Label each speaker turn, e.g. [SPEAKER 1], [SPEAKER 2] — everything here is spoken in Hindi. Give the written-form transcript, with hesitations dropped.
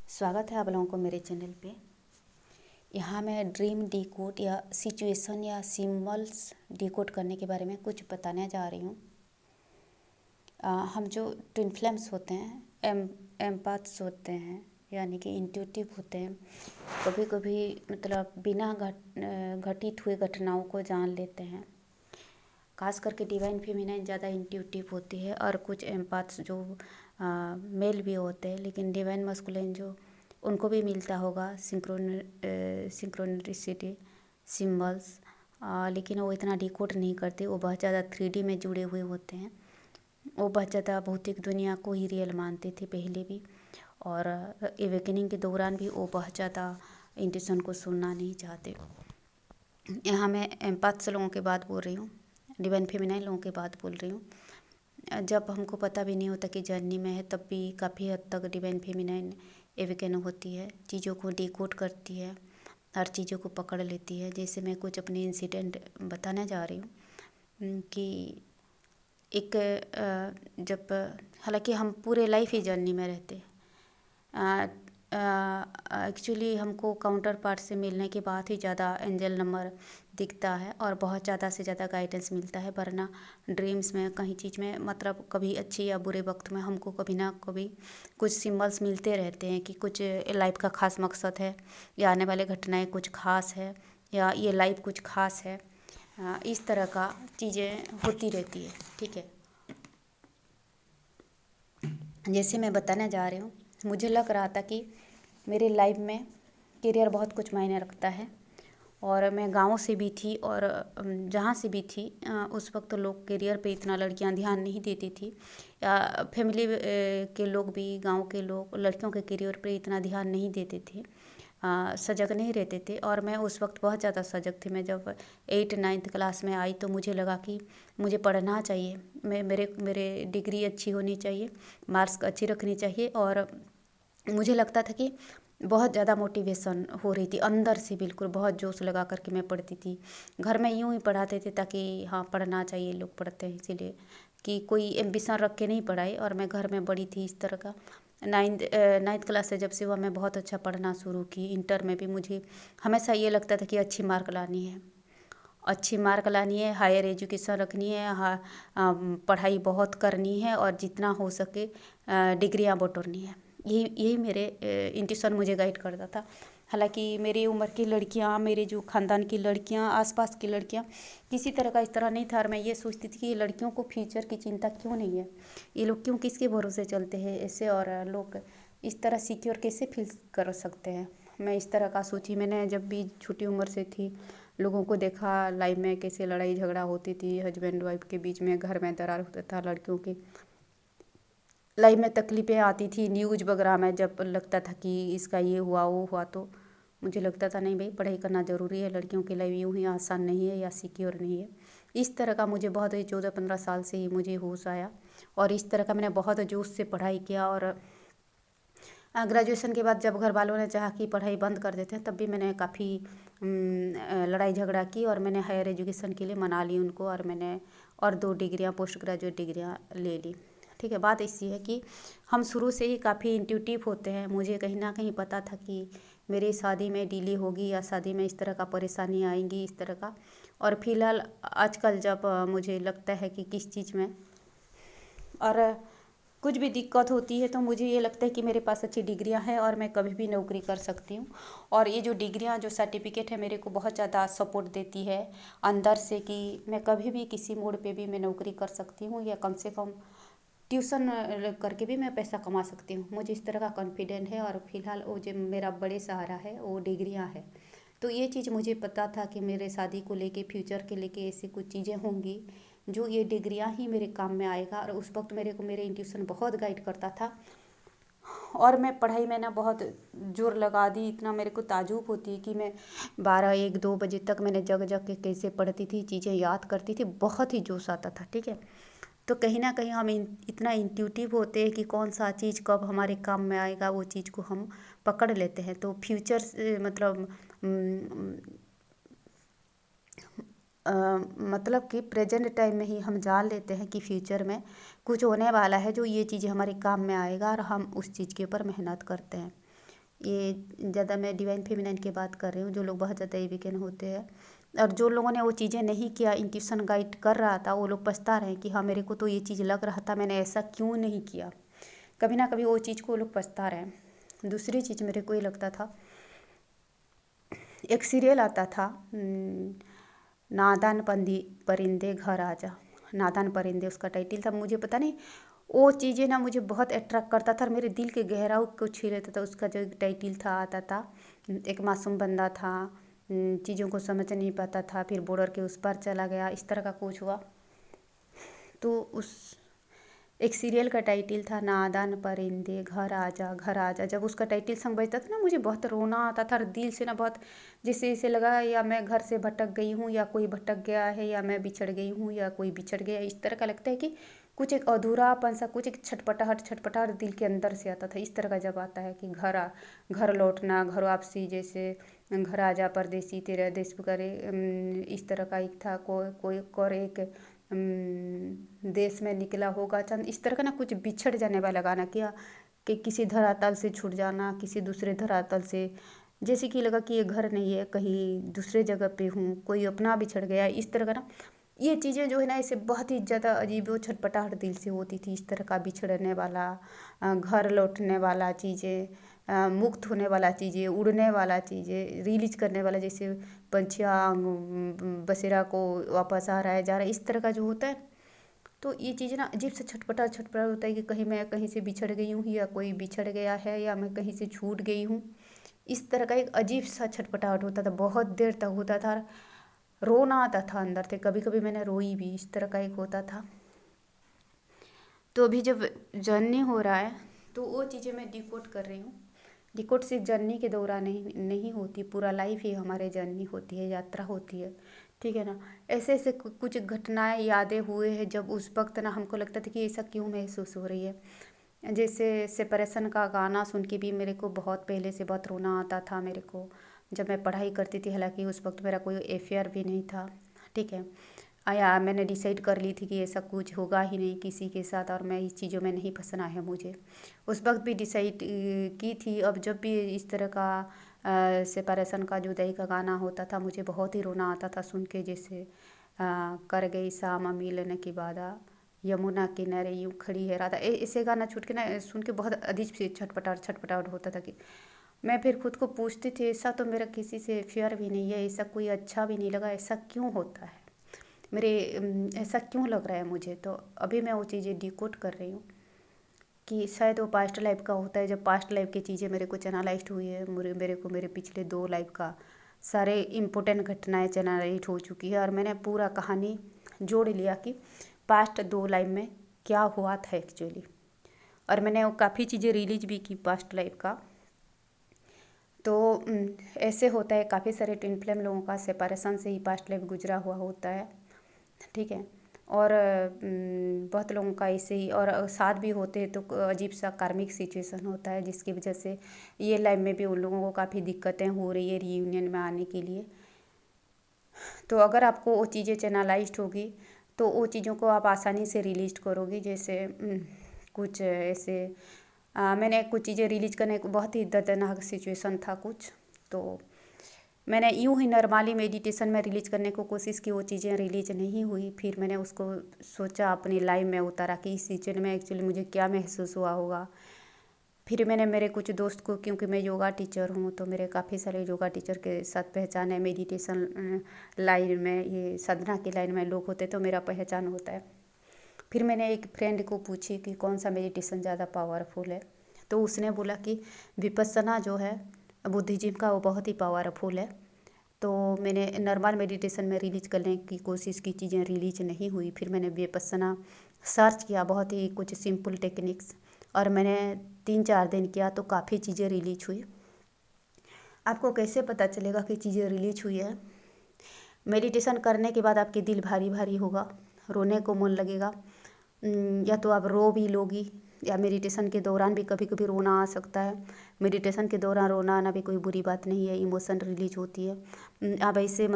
[SPEAKER 1] स्वागत है आप लोगों को मेरे चैनल पे। यहाँ मैं ड्रीम डिकोड या सिचुएशन या सिम्बल्स डिकोड करने के बारे में कुछ बताने जा रही हूँ। हम जो ट्विन फ्लेम्स होते हैं, एम्पैथ्स होते हैं, यानी कि इंट्यूटिव होते हैं। कभी कभी मतलब बिना घटित हुए घटनाओं को जान लेते हैं। खास करके डिवाइन फेमिनाइन ज़्यादा इंट्यूटिव होती है और कुछ एम्पैथ्स जो मेल भी होते हैं, लेकिन डिवाइन मस्कुलिन जो उनको भी मिलता होगा सिंक्रोनिसिटी सिम्बल्स, लेकिन वो इतना डिकोड नहीं करते। वो बहुत ज़्यादा 3D में जुड़े हुए होते हैं। वो बहुत ज़्यादा भौतिक दुनिया को ही रियल मानते थे पहले भी, और एवेकनिंग के दौरान भी वो बहुत ज़्यादा इंट्यूशन को सुनना नहीं चाहते। यहाँ मैं एम्पैथ्स लोगों के बात बोल रही हूँ, डिवाइन फेमिनाइन लोगों की बात बोल रही हूँ। जब हमको पता भी नहीं होता कि जर्नी में है, तब भी काफ़ी हद तक डिवाइन फेमिनाइन एवेकन होती है, चीज़ों को डिकोड करती है, हर चीज़ों को पकड़ लेती है। जैसे मैं कुछ अपने इंसिडेंट बताने जा रही हूँ कि एक जब हालांकि हम पूरे लाइफ ही जर्नी में रहते हैं। एक्चुअली हमको काउंटर पार्ट से मिलने के बाद ही ज़्यादा एंजल नंबर दिखता है और बहुत ज़्यादा से ज़्यादा गाइडेंस मिलता है, वरना ड्रीम्स में कहीं चीज़ में मतलब कभी अच्छी या बुरे वक्त में हमको कभी ना कभी कुछ सिंबल्स मिलते रहते हैं कि कुछ लाइफ का खास मकसद है, या आने वाले घटनाएं कुछ खास है, या ये लाइफ कुछ खास है। इस तरह का चीज़ें होती रहती है। ठीक है, जैसे मैं बताने जा रही हूँ, मुझे लग रहा था कि मेरे लाइफ में करियर बहुत कुछ मायने रखता है, और मैं गाँव से भी थी और जहाँ से भी थी उस वक्त तो लोग करियर पे इतना लड़कियां ध्यान नहीं देती थी, या फैमिली के लोग भी, गांव के लोग लड़कियों के करियर पे इतना ध्यान नहीं देते थे, सजग नहीं रहते थे। और मैं उस वक्त बहुत ज़्यादा सजग थी। मैं जब 8-9 क्लास में आई तो मुझे लगा कि मुझे पढ़ना चाहिए, मेरे डिग्री अच्छी होनी चाहिए, मार्क्स अच्छी रखनी चाहिए। और मुझे लगता था कि बहुत ज़्यादा मोटिवेशन हो रही थी अंदर से, बिल्कुल बहुत जोश लगा करके मैं पढ़ती थी। घर में यूँ ही पढ़ाते थे ताकि हाँ पढ़ना चाहिए, लोग पढ़ते हैं इसीलिए, कि कोई एम्बिशन रख के नहीं पढ़ाई। और मैं घर में बड़ी थी इस तरह का। नाइन्थ क्लास से जब से हुआ मैं बहुत अच्छा पढ़ना शुरू की। इंटर में भी मुझे हमेशा ये लगता था कि अच्छी मार्क लानी है, अच्छी मार्क लानी है, हायर एजुकेशन रखनी है, पढ़ाई बहुत करनी है, और जितना हो सके डिग्रियाँ बटोरनी है। यही मेरे इंट्यूशन मुझे गाइड करता था। हालांकि मेरी उम्र की लड़कियां, मेरे जो ख़ानदान की लड़कियां, आसपास की लड़कियां, किसी तरह का इस तरह नहीं था। और मैं ये सोचती थी कि ये लड़कियों को फ्यूचर की चिंता क्यों नहीं है, ये लोग क्यों किसके भरोसे चलते हैं ऐसे, और लोग इस तरह सिक्योर कैसे फील कर सकते हैं। मैं इस तरह का सोची। मैंने जब भी छोटी उम्र से थी लोगों को देखा लाइफ में कैसे लड़ाई झगड़ा होती थी हस्बैंड वाइफ के बीच में, घर में दरार होता था, लड़कियों की लाइफ में तकलीफ़ें आती थी। न्यूज़ वगैरह में जब लगता था कि इसका ये हुआ वो हुआ, तो मुझे लगता था नहीं भाई, पढ़ाई करना ज़रूरी है, लड़कियों की लाइफ यूँ ही आसान नहीं है या सिक्योर नहीं है। इस तरह का मुझे बहुत ही 14-15 साल से ही मुझे होश आया, और इस तरह का मैंने बहुत जोश से पढ़ाई किया। और ग्रेजुएशन के बाद जब घर वालों ने चाहा कि पढ़ाई बंद कर देते हैं, तब भी मैंने काफ़ी लड़ाई झगड़ा की, और मैंने हायर एजुकेशन के लिए मना ली उनको, और मैंने और 2 डिग्रियाँ पोस्ट ग्रेजुएट डिग्रियाँ ले ली। ठीक है, बात ऐसी है कि हम शुरू से ही काफ़ी इंट्यूटिव होते हैं। मुझे कहीं ना कहीं पता था कि मेरी शादी में डिले होगी, या शादी में इस तरह का परेशानी आएंगी, इस तरह का। और फिलहाल आजकल जब मुझे लगता है कि किस चीज़ में और कुछ भी दिक्कत होती है, तो मुझे ये लगता है कि मेरे पास अच्छी डिग्रियां हैं और मैं कभी भी नौकरी कर सकती हूँ। और ये जो डिग्रियां, जो सर्टिफिकेट है, मेरे को बहुत ज़्यादा सपोर्ट देती है अंदर से, कि मैं कभी भी किसी मोड़ पे भी मैं नौकरी कर सकती हूँ, या कम से कम ट्यूशन करके भी मैं पैसा कमा सकती हूँ। मुझे इस तरह का कॉन्फिडेंट है। और फिलहाल वो जो मेरा बड़े सहारा है वो डिग्रियाँ है। तो ये चीज़ मुझे पता था कि मेरे शादी को लेके, फ्यूचर के लेके ऐसी कुछ चीज़ें होंगी जो ये डिग्रियां ही मेरे काम में आएगा। और उस वक्त मेरे को मेरे इंट्यूशन बहुत गाइड करता था, और मैं पढ़ाई में ना बहुत जोर लगा दी। इतना मेरे को ताजुब होती है कि मैं 12-1-2 बजे तक मैंने जग जग के कैसे पढ़ती थी, चीज़ें याद करती थी, बहुत ही जोश आता था। ठीक है, तो कहीं ना कहीं हम इतना इंट्यूटिव होते हैं कि कौन सा चीज़ कब हमारे काम में आएगा, वो चीज़ को हम पकड़ लेते हैं। तो फ्यूचर मतलब मतलब कि प्रेजेंट टाइम में ही हम जान लेते हैं कि फ्यूचर में कुछ होने वाला है जो ये चीज़ें हमारे काम में आएगा, और हम उस चीज़ के ऊपर मेहनत करते हैं। ये ज़्यादा मैं डिवाइन फेमिनाइन की बात कर रही हूँ, जो लोग बहुत ज़्यादा एविकन होते हैं और जो लोगों ने वो चीज़ें नहीं किया, इंट्यूशन गाइड कर रहा था, वो लोग पछता रहे हैं कि हाँ मेरे को तो ये चीज़ लग रहा था, मैंने ऐसा क्यों नहीं किया। कभी ना कभी वो चीज़ को वो लोग पछता रहे हैं। दूसरी चीज़ मेरे को ये लगता था, एक सीरियल आता था, नादान परिंदे घर आजा, नादान परिंदे उसका टाइटल था। मुझे पता नहीं वो चीज़ें ना मुझे बहुत अट्रैक्ट करता था और मेरे दिल के गहराव को छू लेता था। उसका जो टाइटल था आता था, एक मासूम बंदा था, चीज़ों को समझ नहीं पाता था, फिर बॉर्डर के उस पार चला गया, इस तरह का कुछ हुआ। तो उस एक सीरियल का टाइटल था नादान परिंदे घर आजा घर आजा। जब उसका टाइटल सॉन्ग बजता था ना, मुझे बहुत रोना आता था और दिल से ना बहुत, जैसे ऐसे लगा या मैं घर से भटक गई हूँ या कोई भटक गया है या मैं बिछड़ गई हूँ या कोई बिछड़ गया, इस तरह का लगता है कि कुछ एक अधूरापन सा, कुछ एक छटपटाहट छटपटाहट दिल के अंदर से आता था। इस तरह का जब आता है कि घर लौटना, घर वापसी, जैसे घर आजा परदेसी तेरा देश पुकारे, इस तरह का एक था। कोई कोई और एक देश में निकला होगा चंद, इस तरह का ना कुछ बिछड़ जाने वाला गाना किया कि किसी धरातल से छूट जाना, किसी दूसरे धरातल से, जैसे कि लगा कि ये घर नहीं है, कहीं दूसरे जगह पे हूँ, कोई अपना बिछड़ गया, इस तरह का ना। ये चीज़ें जो है ना ऐसे बहुत ही ज़्यादा अजीब व छटपटाहट दिल से होती थी। इस तरह का बिछड़ने वाला, घर लौटने वाला चीज़ें, मुक्त होने वाला चीज़ें, उड़ने वाला चीज़ें, रिलीज करने वाला, जैसे पंछियाँ बसेरा को वापस आ रहा है जा रहा है, इस तरह का जो होता है। तो ये चीज़ें ना अजीब से छटपटा छटपटा होता है कि कहीं मैं कहीं से बिछड़ गई हूँ या कोई बिछड़ गया है या मैं कहीं से छूट गई हूँ। इस तरह का एक अजीब सा छटपटाहट होता था, बहुत देर तक होता था, रोना आता था अंदर से, कभी कभी मैंने रोई भी, इस तरह का एक होता था। तो अभी जब जर्नी हो रहा है तो वो चीज़ें मैं डिकोड कर रही हूँ। डिकोड सिर्फ जर्नी के दौरान नहीं होती, पूरा लाइफ ही हमारे जर्नी होती है, यात्रा होती है, ठीक है ना। ऐसे ऐसे कुछ घटनाएं यादें हुए हैं जब उस वक्त ना हमको लगता था कि ऐसा क्यों महसूस हो रही है। जैसे सेपरेशन का गाना सुन के भी मेरे को बहुत पहले से बहुत रोना आता था मेरे को, जब मैं पढ़ाई करती थी। हालांकि उस वक्त मेरा कोई अफेयर भी नहीं था, ठीक है। आया मैंने डिसाइड कर ली थी कि ऐसा कुछ होगा ही नहीं किसी के साथ और मैं इस चीज़ों में नहीं फंसना है मुझे। उस वक्त भी डिसाइड की थी। अब जब भी इस तरह का सेपरेशन का जुदाई का गाना होता था, मुझे बहुत ही रोना आता था सुन के। जैसे कर गई शाम मिलन की वादा, यमुना किनारे यूँ खड़ी है राधा, ऐसे गाना छूट के ना सुन के बहुत अजीब से छटपटाहट छटपटाहट होता था कि मैं फिर खुद को पूछती थी, ऐसा तो मेरा किसी से अफेयर भी नहीं है, ऐसा कोई अच्छा भी नहीं लगा, ऐसा क्यों होता है मेरे, ऐसा क्यों लग रहा है मुझे। तो अभी मैं वो चीज़ें डिकोड कर रही हूँ कि शायद वो पास्ट लाइफ का होता है। जब पास्ट लाइफ की चीज़ें मेरे को चैनलाइज्ड हुई है, मेरे को मेरे पिछले 2 लाइफ का सारे इम्पोर्टेंट घटनाएं चैनलाइज्ड हो चुकी है और मैंने पूरा कहानी जोड़ लिया कि पास्ट 2 लाइफ में क्या हुआ था एक्चुअली। और मैंने वो काफ़ी चीज़ें रिलीज भी की पास्ट लाइफ का। तो ऐसे होता है, काफ़ी सारे ट्विन फ्लेम लोगों का सेपरेशन से ही पास्ट लाइफ गुजरा हुआ होता है, ठीक है। और बहुत लोगों का ऐसे ही, और साथ भी होते हैं तो अजीब सा कार्मिक सिचुएशन होता है जिसकी वजह से ये लाइफ में भी उन लोगों को काफ़ी दिक्कतें हो रही है रीयूनियन में आने के लिए। तो अगर आपको वो चीज़ें चैनलाइज्ड होगी तो वो चीज़ों को आप आसानी से रिलीज करोगी। जैसे कुछ ऐसे मैंने कुछ चीज़ें रिलीज करने को, बहुत ही दर्दनाक सिचुएशन था कुछ, तो मैंने यूं ही नॉर्मली मेडिटेशन में रिलीज करने को कोशिश की, वो चीज़ें रिलीज नहीं हुई। फिर मैंने उसको सोचा अपनी लाइफ में उतारा कि इस सिचुएशन में एक्चुअली मुझे क्या महसूस हुआ होगा। फिर मैंने मेरे कुछ दोस्त को, क्योंकि मैं योगा टीचर हूँ तो मेरे काफ़ी सारे योगा टीचर के साथ पहचान है, मेडिटेशन लाइन में, ये साधना की लाइन में लोग होते तो मेरा पहचान होता है। फिर मैंने एक फ्रेंड को पूछी कि कौन सा मेडिटेशन ज़्यादा पावरफुल है, तो उसने बोला कि विपस्सना जो है बुद्धिज्म का, वो बहुत ही पावरफुल है। तो मैंने नॉर्मल मेडिटेशन में रिलीज करने की कोशिश की, चीज़ें रिलीज नहीं हुई। फिर मैंने विपस्सना सर्च किया, बहुत ही कुछ सिंपल टेक्निक्स, और मैंने 3-4 दिन किया तो काफ़ी चीज़ें रिलीज हुई। आपको कैसे पता चलेगा कि चीज़ें रिलीज हुई है? मेडिटेशन करने के बाद आपके दिल भारी भारी होगा, रोने को मन लगेगा, या तो आप रो भी लोगी, या मेडिटेशन के दौरान भी कभी कभी रोना आ सकता है। मेडिटेशन के दौरान रोना आना भी कोई बुरी बात नहीं है, इमोशन रिलीज होती है। आप ऐसे